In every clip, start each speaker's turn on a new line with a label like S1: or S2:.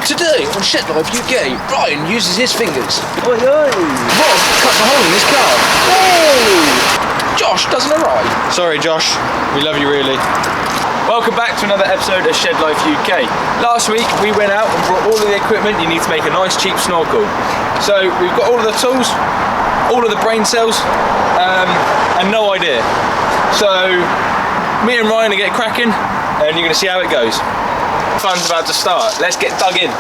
S1: Today on Shed Life UK, Brian uses his fingers.
S2: Oi, oi.
S1: Rob cuts a hole in his car. Oh! Josh doesn't arrive.
S2: Sorry, Josh. We love you really.
S3: Welcome back to another episode of Shed Life UK. Last week we went out and brought all of the equipment you need to make a nice cheap snorkel. So we've got all of the tools, all of the brain cells, and no idea. So me and Ryan are getting cracking, and you're going to see how it goes. Fun's about to start. Let's get dug in.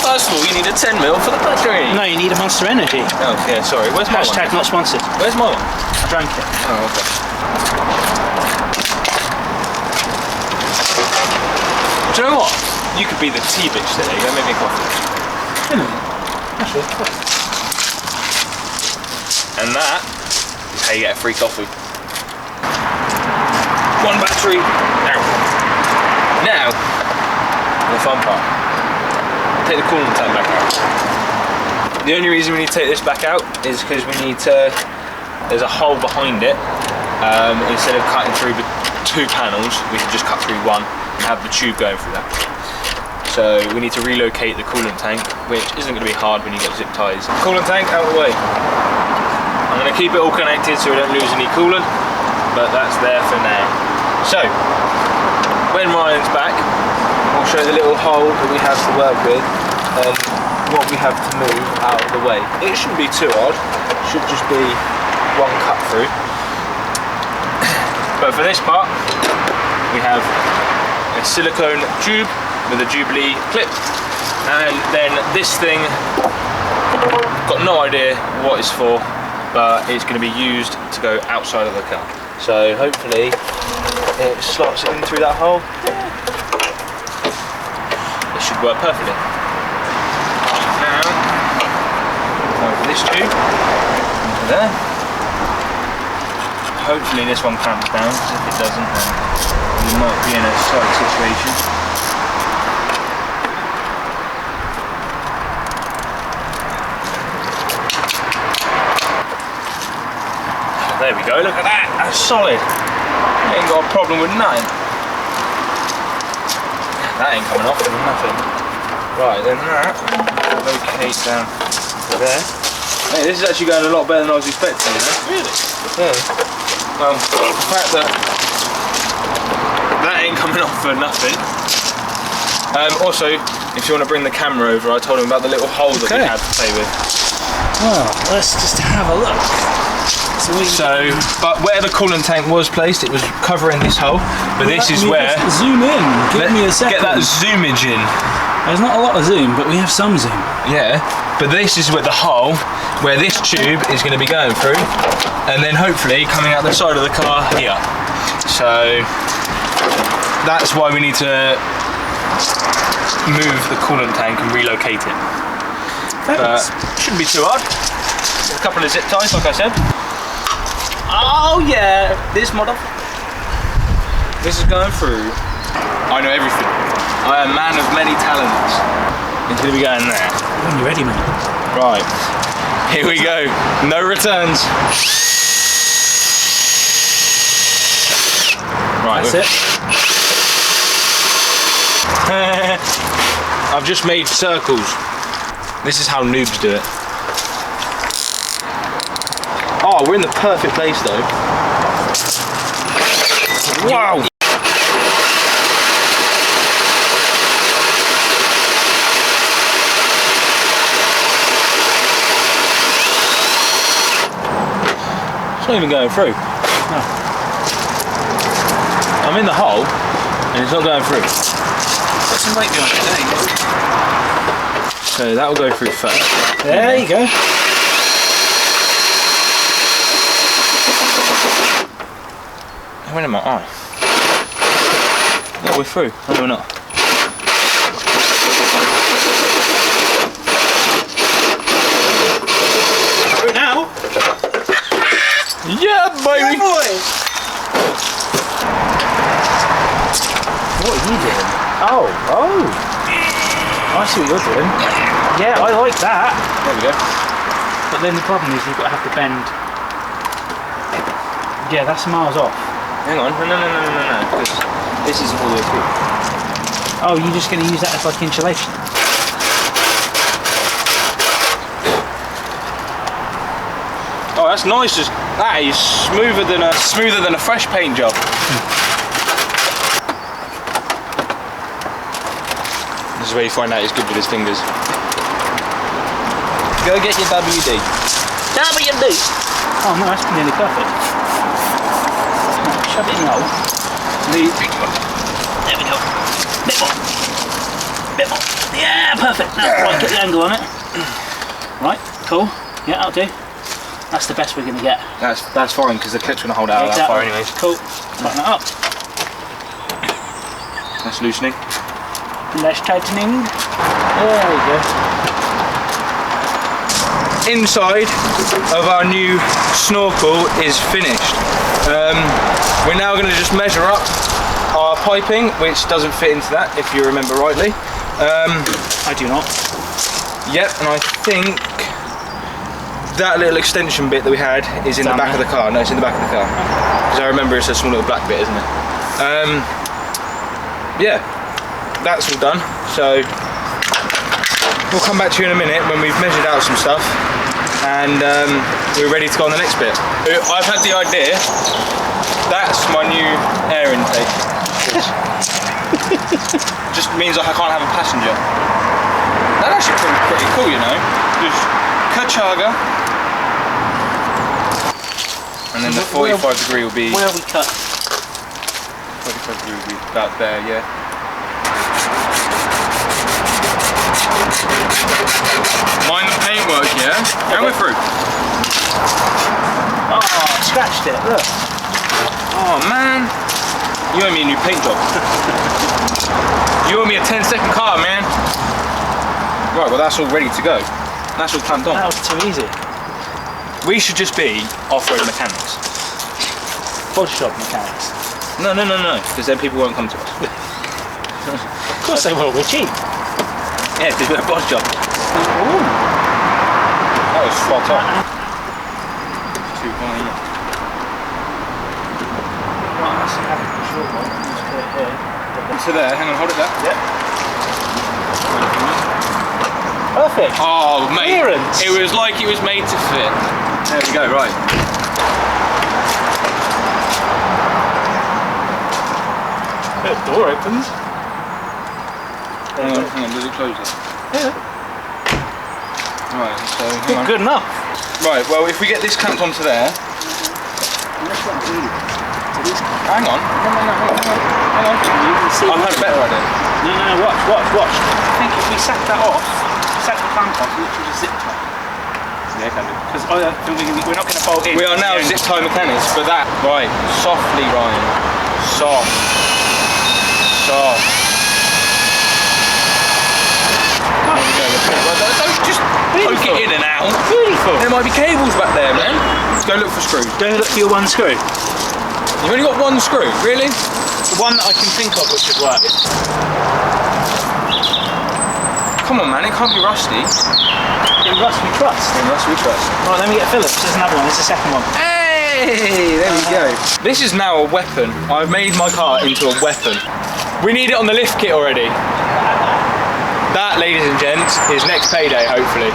S3: First of all, you need a 10mm for the battery.
S2: No, you need a Monster Energy.
S3: Oh yeah, sorry. Where's my
S2: Hashtag
S3: one?
S2: not sponsored.
S3: Where's my one?
S2: I drank it.
S3: Oh, okay. Do you know what? You could be the tea bitch today. Go make me coffee. And that is how you get a free coffee. One battery. Now, the fun part. Take the coolant tank back out. The only reason we need to take this back out is because we need to. There's a hole behind it. Instead of cutting through the two panels, we can just cut through one and have the tube going through that. So we need to relocate the coolant tank, which isn't going to be hard when you get zip ties. Coolant tank out of the way. I'm going to keep it all connected so we don't lose any coolant, but that's there for now. So when Ryan's back, we'll show the little hole that we have to work with and what we have to move out of the way. It shouldn't be too hard, it should just be one cut through. But for this part, we have a silicone tube with a Jubilee clip, and then this thing, got no idea what it's for, but it's going to be used to go outside of the car. So hopefully it slots in through that hole. It should work perfectly. Now, over this tube, into there. Hopefully this one clamps down, because if it doesn't, then we might be in a slight situation. There we go, look at that, that's solid. Ain't got a problem with nothing. That ain't coming off with nothing. Right, then that, locate down to there. Hey, this is actually going a lot better than I was expecting, you know? Really? Yeah. Well, the fact that that ain't coming off for nothing. Also, if you want to bring the camera over, I told him about the little hole that we had to play with.
S2: Well, let's just have a look.
S3: But where the coolant tank was placed, it was covering this hole. But this is where.
S2: Zoom in. Give me a second.
S3: Get that zoomage in.
S2: There's not a lot of zoom, but we have some zoom.
S3: Yeah, but this is where the hole, where this tube is going to be going through, and then hopefully coming out the side of the car here. So that's why we need to move the coolant tank and relocate it. But shouldn't be too hard. A couple of zip ties, like I said. Oh yeah, this model. This is going through. I know everything. I am a man of many talents. It's going to be going there.
S2: When you're ready, mate.
S3: Right, here we go. No returns. Right,
S2: that's it.
S3: I've just made circles. This is how noobs do it. Oh, we're in the perfect place though. Wow! It's not even going through. No. I'm in the hole and it's not going through.
S2: Got some weight behind it, there you go.
S3: So that will go through first.
S2: There you go.
S3: It went in my eye. No, we're through. No, we're not.
S2: Through now.
S3: Yeah, baby!
S2: Yeah, boy. What are you doing? Oh. I see what you're doing. Yeah, I like that.
S3: There we go.
S2: But then the problem is you've got to have to bend. Yeah, that's miles off.
S3: Hang on, no, because this isn't all the way through.
S2: Oh, you're just going to use that as like insulation?
S3: Oh, that's nice. That is smoother than a fresh paint job. This is where you find out he's good with his fingers. Go get your WD.
S2: WD! Oh no, that's nearly perfect. Shove it in the hole. There we go. Bit more. Yeah, perfect. Now, right, get the angle on it. Right, cool. Yeah, that'll do. That's the best we're going to get.
S3: That's fine because the clip's going to hold out that far anyways.
S2: Cool. Tighten that up.
S3: That's loosening.
S2: Less tightening. There we go.
S3: Inside of our new Snorkel is finished. We're now going to just measure up our piping, which doesn't fit into that, if you remember rightly.
S2: I do not.
S3: Yep, and I think that little extension bit that we had is in the back of the car. No, it's in the back of the car. Because I remember it's a small little black bit, isn't it? Yeah, that's all done. So we'll come back to you in a minute when we've measured out some stuff and we're ready to go on the next bit. I've had the idea. That's my new air intake. Just means like I can't have a passenger. That actually pretty cool, you know. Just Kachaga. And then the 45 degree will be...
S2: Where we cut?
S3: 45 degree will be about there, yeah. Mind the paintwork, yeah? And we're through.
S2: Oh, I scratched it, look.
S3: Oh man. You owe me a new paint job. You owe me a 10-second car, man. Right, well that's all ready to go. That's all clamped on.
S2: That was too easy.
S3: We should just be off-road mechanics.
S2: Body shop mechanics.
S3: No, because then people won't come to us.
S2: Of course they will, we're cheap.
S3: Yeah, because we're a body shop.
S2: Ooh.
S3: That was spot on. Too high.
S2: Right, let's have a short one. Let's put it here.
S3: So there, hang on, hold it there.
S2: Yep. Perfect.
S3: Oh, mate.
S2: Clearance.
S3: It was like it was made to fit. There we go, right.
S2: The door opens.
S3: Hang on, does it close it?
S2: Yeah.
S3: Right, so hang on.
S2: Good enough.
S3: Right, well if we get this clamped onto there. Hang on. Hang on.
S2: You can see.
S3: I've had a better idea.
S2: No, watch. I think if we sack that off, sack the clamp off, we literally just zip tie.
S3: Yeah, can do.
S2: Because we're not going to bolt in.
S3: We are now zip tie mechanics, but that, right, softly, Ryan. Soft. There we go. Don't just poke it in and out.
S2: Beautiful.
S3: There might be cables back there, man. Go look for screws.
S2: Go look for your one screw.
S3: You've only got one screw, really?
S2: The one that I can think of which should work.
S3: Come on, man, it can't be rusty.
S2: In rust we trust. Right, let me get Phillips. There's another one. There's a second one.
S3: Hey, there we go. This is now a weapon. I've made my car into a weapon. We need it on the lift kit already. That, ladies and gents, is next payday, hopefully.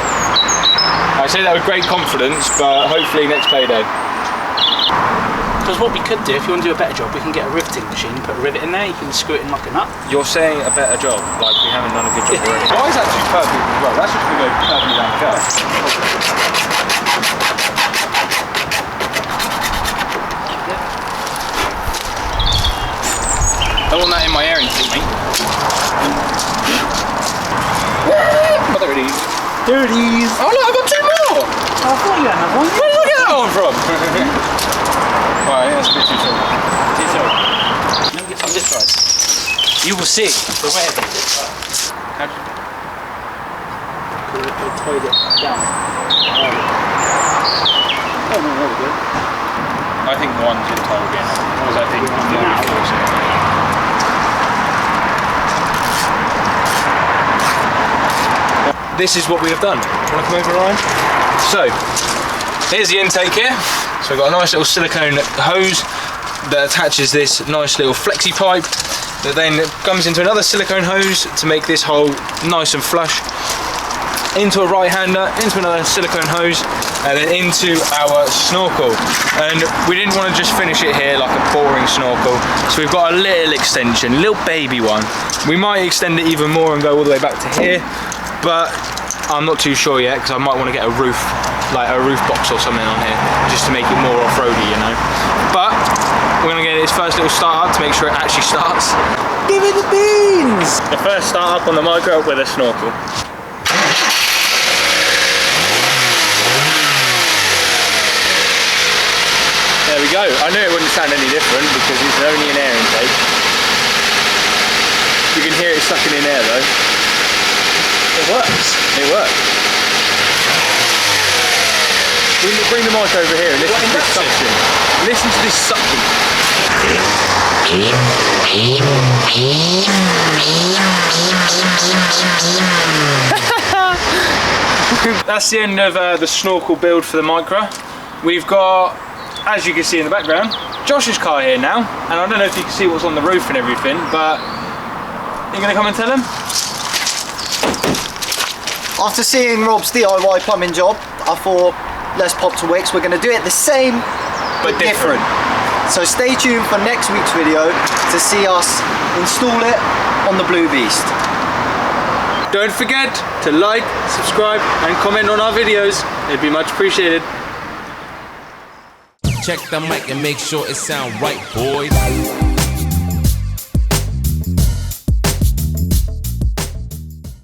S3: I say that with great confidence, but hopefully next payday.
S2: Because what we could do, if you want to do a better job, we can get a riveting machine, put a rivet in there, you can screw it in like a nut.
S3: You're saying a better job, like we haven't done a good job already. Why is that too perfect as well? That's just going to go perfectly down the curve. I want that in my air intake, mate. But there it is.
S2: There it is.
S3: Oh look, I've got two more!
S2: Oh, I thought you had another one.
S3: Where did I get that one from? Right, that's a bit too tall.
S2: Let me get some zip ties. You will see the way of it.
S3: How do you...
S2: I tied it down. Oh no, there we go.
S3: I think one zip tie will be enough. Because I think I'm going to be forcing it. This is what we have done. Do you want to come over, Ryan? So, here's the intake here. So we've got a nice little silicone hose that attaches this nice little flexi pipe that then comes into another silicone hose to make this hole nice and flush, into a right hander, into another silicone hose, and then into our snorkel. And we didn't want to just finish it here like a boring snorkel, so we've got a little extension, little baby one. We might extend it even more and go all the way back to here, but I'm not too sure yet, because I might want to get a roof, like a roof box or something on here, just to make it more off-roady, you know. But we're going to get its first little start up to make sure it actually starts. Give it the beans! The first start up on the Micra with a snorkel. There we go. I knew it wouldn't sound any different because it's only an air intake. You can hear it sucking in air though. It works. It works. Bring the mic over here and listen to this suction. Listen to this suction. That's the end of the snorkel build for the Micra. We've got, as you can see in the background, Josh's car here now, and I don't know if you can see what's on the roof and everything, but you're going to come and tell him?
S4: After seeing Rob's DIY plumbing job, I thought, let's pop to Wix. We're going to do it the same, but different. So stay tuned for next week's video to see us install it on the Blue Beast.
S3: Don't forget to like, subscribe, and comment on our videos. It'd be much appreciated.
S5: Check the mic and make sure it sound right, boys.